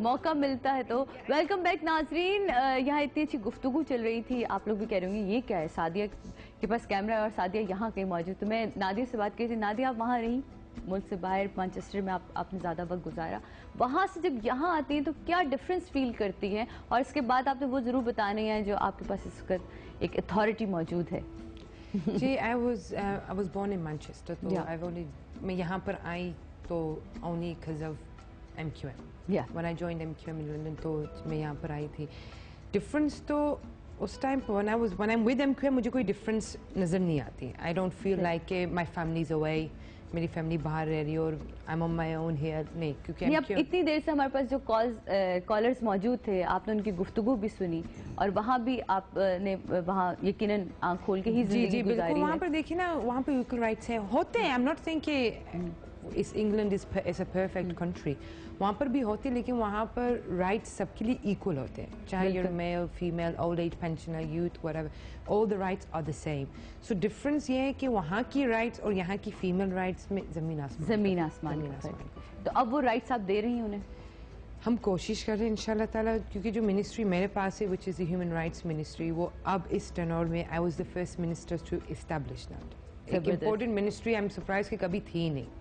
موقع ملتا ہے تو ویلکم بیک ناظرین. یہاں اتنی اچھی گفتگو چل رہی تھی, آپ لوگ بھی کہہ رہے ہوں گے یہ کیا ہے, سعدیہ کے پاس کیمرہ ہے اور سعدیہ یہاں کہیں موجود. تو میں نادیہ سے بات کی تھی. نادیہ آپ وہاں رہی, ملک سے باہر مانچسٹر میں آپ نے زیادہ وقت گزارا, وہاں سے جب یہاں آتی ہیں تو کیا ڈفرینس فیل کرتی ہیں, اور اس کے بعد آپ نے وہ ضرور بتانے ہیں جو آپ کے پاس اس وقت ایک اتھارٹی موجود ہے. جی I was born in Manchester, تو میں یہاں پر آئی تو only because of MQM. When I joined MQM in London تو میں یہاں پر آئی تھی. ڈفرینس تو اس time when I'm with MQM مجھے کوئی ڈفرینس نظر نہیں آتی. I don't feel like my family is away, میری فیملی باہر رہ رہی ہے اور I'm on my own here. نہیں, کیونکہ اب اتنی دیر سے ہمارے پاس جو کالرز موجود تھے, آپ نے ان کی گفتگو بھی سنی, اور وہاں بھی آپ نے وہاں یقیناً آنکھ کھول کے ہی زندگی گزاری ہے. وہاں پر دیکھیے نا, وہاں پہ ایکول رائٹس ہیں, ہوتے ہیں. I'm not saying کہ England is a perfect country, وہاں پر بھی ہوتے ہیں, لیکن وہاں پر رائٹس سب کے لیے ایکول ہوتے ہیں, چاہے you're male, female, old age pensioner, youth, whatever, all the rights are the same. So difference یہ ہے کہ وہاں کی رائٹس اور یہاں کی فیمل رائٹس میں زمین آسمان. تو اب وہ رائٹس آپ دے رہی ہیں انہیں؟ ہم کوشش کر رہے ہیں انشاءاللہ تعالیٰ, کیونکہ جو منسٹری میرے پاس ہے which is the human rights ministry, وہ اب اس ٹرنور میں I was the first minister to establish that. ایک important ministry I'm surprised کہ کبھی تھی ہی نہیں,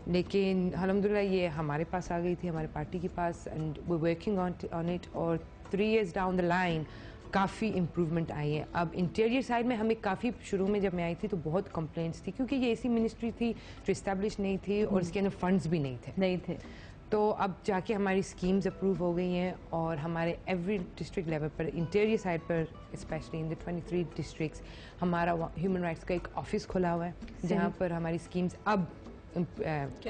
لیکن الحمدللہ یہ ہمارے پاس آ گئی تھی, ہمارے پارٹی کے پاس, and we're working on it. اور 3 years down the line کافی امپروومنٹ آئی ہے. اب انٹیریئر سائڈ میں ہمیں کافی, شروع میں جب میں آئی تھی تو بہت کمپلینٹس تھی, کیونکہ یہ ایسی منسٹری تھی جو اسٹیبلش نہیں تھی اور اس کے اندر فنڈز بھی نہیں تھے. تو اب جا کے ہماری اسکیمز اپروو ہو گئی ہیں, اور ہمارے ایوری ڈسٹرکٹ لیول پر, انٹیریئر سائڈ پر اسپیشلی ان دا 23 ڈسٹرکٹس, ہمارا ہیومن رائٹس کا ایک آفس کھلا ہوا ہے جہاں پر ہماری اسکیمز اب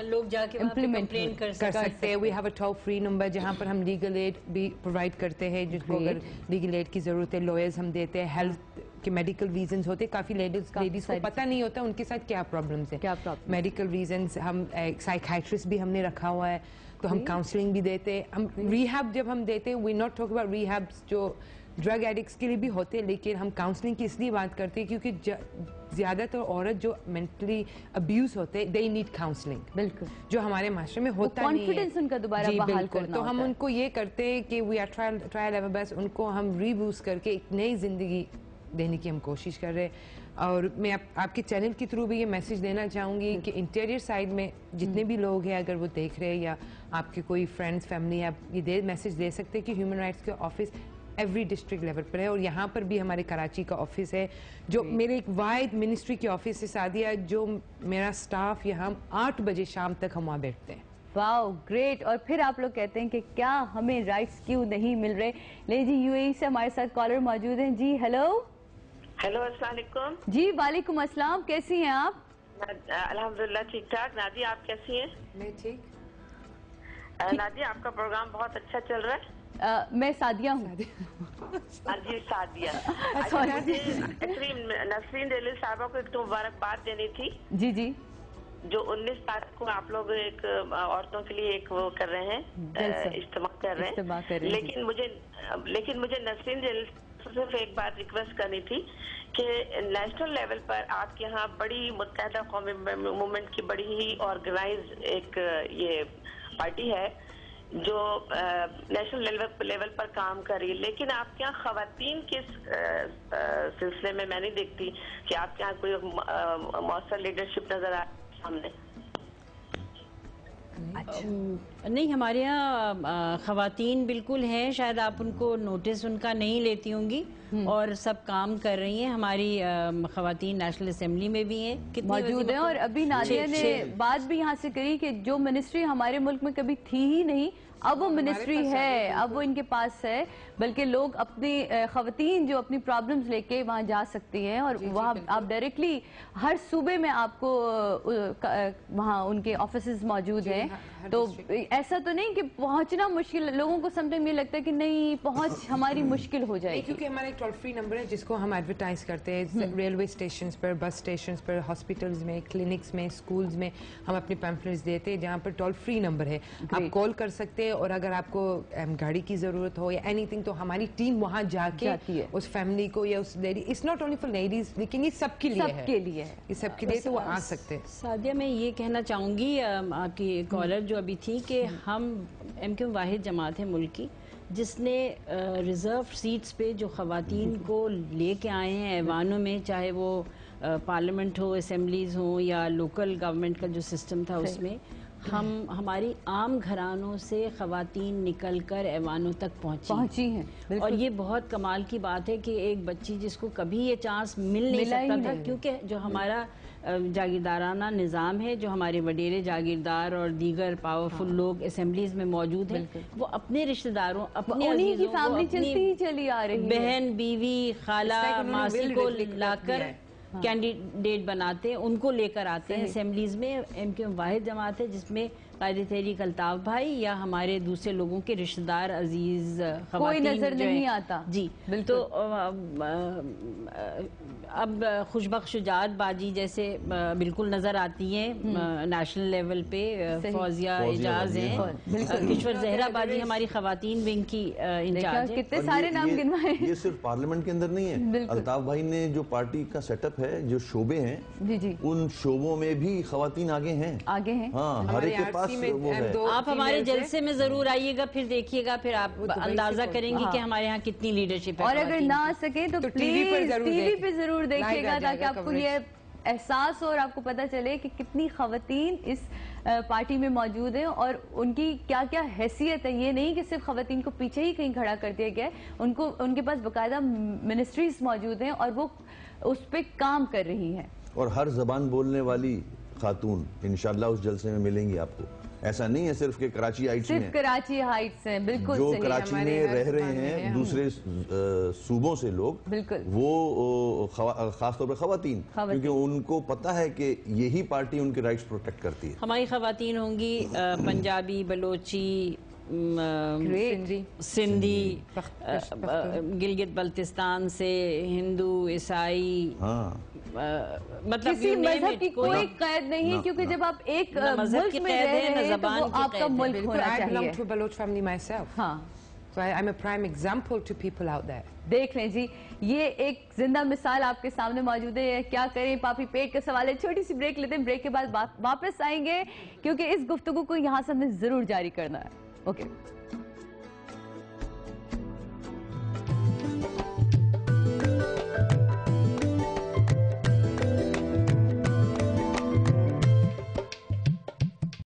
لوگ جا کے امپلیمنٹ کر سکتے ہیں. We have a toll free number جہاں پر ہم لیگل ایڈ بھی پرووائڈ کرتے ہیں, جس کو اگر لیگل ایڈ کی ضرورت ہے, لوئرز ہم دیتے ہیں, ہیلتھ کے میڈیکل ریزنز ہوتے ہیں, کافی لیڈیز کو پتہ نہیں ہوتا ان کے ساتھ کیا پرابلمس ہیں, میڈیکل ریزنز. ہم سائیکائٹرسٹ بھی ہم نے رکھا ہوا ہے, تو ہم کاؤنسلنگ بھی دیتے ہیں. ہم ریہیب جب ہم دیتے ہیں, وی ناٹ ٹاک اباؤٹ ریہیبس جو ڈرگ ایڈکٹس کے لیے بھی ہوتے ہیں, لیکن ہم کاؤنسلنگ کی اس لیے بات کرتے ہیں کیونکہ زیادہ تر عورت جو مینٹلی ابیوز ہوتے ہیں, دے نیڈ کاؤنسلنگ. بالکل, جو ہمارے معاشرے میں ہوتا نہیں ہے, کانفیڈنس ان کا دوبارہ بحال کرنا. تو ہم ان کو یہ کرتے ہیں کہ we are try ever best, ان کو ہم ریبوسٹ کر کے ایک نئی زندگی دینے کی ہم کوشش کر رہے ہیں. اور میں آپ کے چینل کے تھرو بھی یہ میسج دینا چاہوں گی کہ انٹیریئر سائڈ میں جتنے بھی لوگ ہیں, اگر وہ دیکھ رہے ہیں یا آپ کے کوئی فرینڈس فیملی, آپ یہ میسج دے سکتے ہیں کہ ہیومن رائٹس کے آفس ایوری ڈسٹرکٹ لیول پر ہے. اور یہاں پر بھی ہمارے کراچی کا آفس ہے, جو میرے ایک واحد منسٹری کے آفس ہے سعدیہ, جو میرا سٹاف یہاں 8 بجے شام تک ہم وہاں بیٹھتے ہیں. واو گریٹ. اور پھر آپ لوگ کہتے ہیں کہ کیا ہمیں رائٹس کیوں نہیں مل رہے. لے جی, یو اے ای سے ہمارے ساتھ کالر موجود ہیں. جی ہیلو. ہیلو, السلام علیکم. جی وعلیکم السلام, کیسی ہیں آپ؟ الحمدللہ ٹھیک ٹھاک. نادیہ آپ کیسی ہیں؟ میں ٹھیک. نادیہ آپ کا پروگرام بہت اچھا چل رہا ہے. میں سعدیہ ہوں. جی سعدیہ. ایکچولی نسرین دہلوی صاحبہ کو ایک تو مبارکباد دینی تھی. جی جی. جو 19 تاریخ کو آپ لوگ ایک عورتوں کے لیے ایک وہ کر رہے ہیں, اجتماع کر رہے ہیں, لیکن مجھے نسرین دہلوی صرف ایک بات ریکویسٹ کرنی تھی کہ نیشنل لیول پر آپ کے ہاں بڑی متحدہ قومی موومنٹ کی بڑی ہی آرگنائز ایک یہ پارٹی ہے جو نیشنل لیول پر کام کر رہی ہے, لیکن آپ کے یہاں خواتین کے سلسلے میں نہیں دیکھتی کہ آپ کے یہاں کوئی مؤثر لیڈرشپ نظر آ سامنے. نہیں, ہمارے یہاں خواتین بالکل ہیں, شاید آپ ان کو نوٹس ان کا نہیں لیتی ہوں گی, اور سب کام کر رہی ہیں. ہماری خواتین نیشنل اسمبلی میں بھی ہیں, موجود ہیں. اور ابھی نادیہ نے بات بھی یہاں سے کری کہ جو منسٹری ہمارے ملک میں کبھی تھی ہی نہیں, اب وہ منسٹری ہے, اب وہ ان کے پاس ہے, بلکہ لوگ اپنی خواتین جو اپنی پرابلمز لے کے وہاں جا سکتی ہیں, اور وہاں آپ ڈائریکٹلی ہر صوبے میں آپ کو وہاں ان کے آفیسز موجود ہیں. تو ایسا تو نہیں کہ پہنچنا مشکل, لوگوں کو سم ٹائم یہ لگتا ہے کہ نہیں پہنچ ہماری مشکل ہو جائے گی. کیونکہ ہمارا ایک ٹول فری نمبر ہے جس کو ہم ایڈورٹائز کرتے ہیں, ریلوے اسٹیشنز پر, بس اسٹیشنز پر, ہاسپٹلز میں, کلینکس میں, اسکولز میں ہم اپنے پیمفلیٹس دیتے ہیں, جہاں پر ٹول فری نمبر ہے, آپ کال کر سکتے ہیں. اور اگر آپ کو گاڑی کی ضرورت ہو یا اینی تھنگ تو ہماری ٹیم وہاں جا کے اس فیملی کو یا اس lady, it's not only for ladies لیکن یہ سب کے لیے ہے، یہ سب کے لیے، تو وہ آ سکتے ہیں۔ سعدیہ میں یہ کہنا چاہوں گی آپ کی کالر جو ابھی تھی کہ ہم ایم کیو واحد جماعت ہے ملک کی جس نے ریزرو سیٹس پہ جو خواتین کو لے کے آئے ہیں ایوانوں میں، چاہے وہ پارلیمنٹ ہو، اسمبلیز ہوں یا لوکل گورنمنٹ کا جو سسٹم تھا اس میں ہماری عام گھرانوں سے خواتین نکل کر ایوانوں تک پہنچی ہیں، اور یہ بہت کمال کی بات ہے کہ ایک بچی جس کو کبھی یہ چانس مل نہیں سکتا تھا، کیونکہ جو ہمارا جاگیردارانہ نظام ہے، جو ہمارے وڈیرے جاگیردار اور دیگر پاورفل لوگ اسمبلیز میں موجود ہیں، وہ اپنے رشتہ داروں، اپنے عزیزوں کو، اپنی بہن، بیوی، خالہ، ماسی کو لا کر کینڈیڈیٹ بناتے ہیں، ان کو لے کر آتے ہیں اسمبلیز میں۔ ایم کیو واحد جماعت ہے جس میں قائد تحریک الطاف بھائی یا ہمارے دوسرے لوگوں کے رشتہ دار عزیز خواتین کوئی نظر نہیں آتا۔ جی تو اب خوشبخش شجاعت باجی جیسے بالکل نظر آتی ہیں نیشنل لیول پہ، فوزیہ اعجاز ہیں، کشور زہرا باجی ہماری خواتین ونگ کی انچارج ہیں، کتنے سارے نام گنوائے۔ یہ صرف پارلیمنٹ کے اندر نہیں ہے، الطاف بھائی نے جو پارٹی کا سیٹ اپ ہے، جو شعبے ہیں ان شعبوں میں بھی خواتین آگے ہیں، ہاں ہر ایک کے پاس وہ ہے۔ آپ ہمارے جلسے میں ضرور آئیے گا، پھر دیکھیے گا، پھر آپ اندازہ کریں گی کہ ہمارے ہاں کتنی لیڈرشپ ہے۔ اور اگر نہ آ سکے تو پلیز ٹی وی پہ ضرور دیکھیے گا تاکہ آپ کو یہ احساس ہو اور آپ کو پتہ چلے کہ کتنی خواتین اس پارٹی میں موجود ہیں اور ان کی کیا کیا حیثیت ہے۔ یہ نہیں کہ صرف خواتین کو پیچھے ہی کہیں کھڑا کر دیا گیا ہے، ان کے پاس باقاعدہ منسٹریز موجود ہیں اور وہ اس پہ کام کر رہی ہیں، اور ہر زبان بولنے والی خاتون انشاءاللہ اس جلسے میں ملیں گی آپ کو۔ ایسا نہیں ہے صرف کہ کراچی ہائٹس میں، صرف کراچی ہائٹس ہیں، بالکل جو صحیح، کراچی میں رہ رہے ہیں دوسرے صوبوں سے لوگ، بالکل وہ خاص طور پہ خواتین، کیونکہ ان کو پتہ ہے کہ یہی پارٹی ان کے رائٹس پروٹیکٹ کرتی ہے۔ ہماری خواتین ہوں گی پنجابی، بلوچی، سندھی، گلگت بلتستان سے، ہندو، عیسائی، مطلب کسی مذہب کی کوئی قید نہیں، کیونکہ جب آپ ایک ملک میں رہ رہے ہیں تو وہ آپ کا ملک ہونا چاہیے۔ I belong to a Baloch family myself. ہاں، So I'm a prime example to people out there. دیکھ لیں جی، یہ ایک زندہ مثال آپ کے سامنے موجود ہے۔ کیا کریں پاپی، پیٹ کا سوال ہے۔ چھوٹی سی بریک لیتے ہیں، بریک کے بعد واپس آئیں گے کیونکہ اس گفتگو کو یہاں سے ہم نے ضرور جاری کرنا ہے۔ اوکے